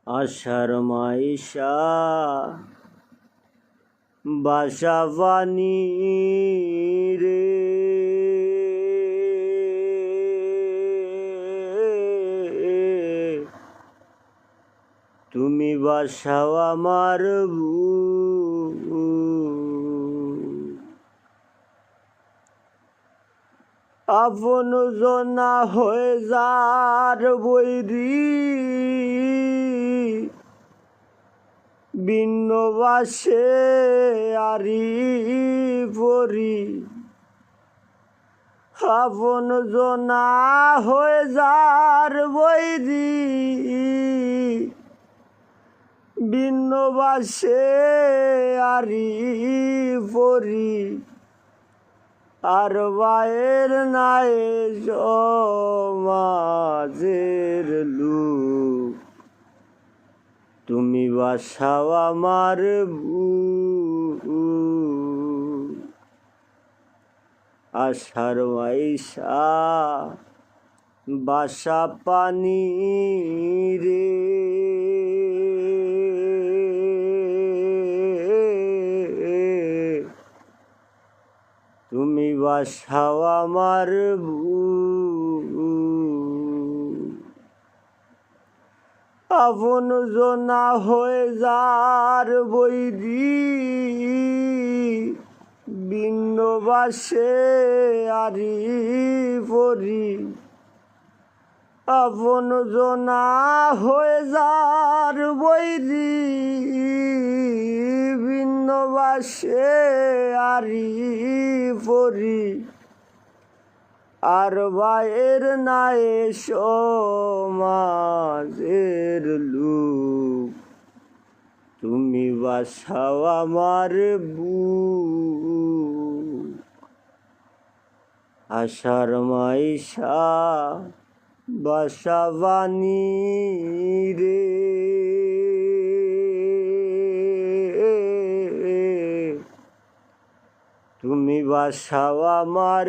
আশার মাইশা বাসা বানি রে, তুমি বাসাও আমার আপন জনা হয়ে যার বৈরি, ভিন্ন বাসে আরি পরি। আপন জনা হয়ে যার বৈরি, ভিন্ন বাসে আরি পরি। আর বাইর নাই সমাজের লোক, তুমি বাসাও আমার আশার মাইশা বাসা পানি রে, তুমি বাসাও আমার আপন জনা হয়ে যার বৈরি, ভিন্ন বাসে আরি পরি। আপন জনা হয়ে যার বৈরি, ভিন্ন বাসে আরি পরি। আর বাইর নাই সমাজের লোক, তুমি বাসাও আমার আশার মাইশা বাসা বানি রে, তুমি বাসাও আমার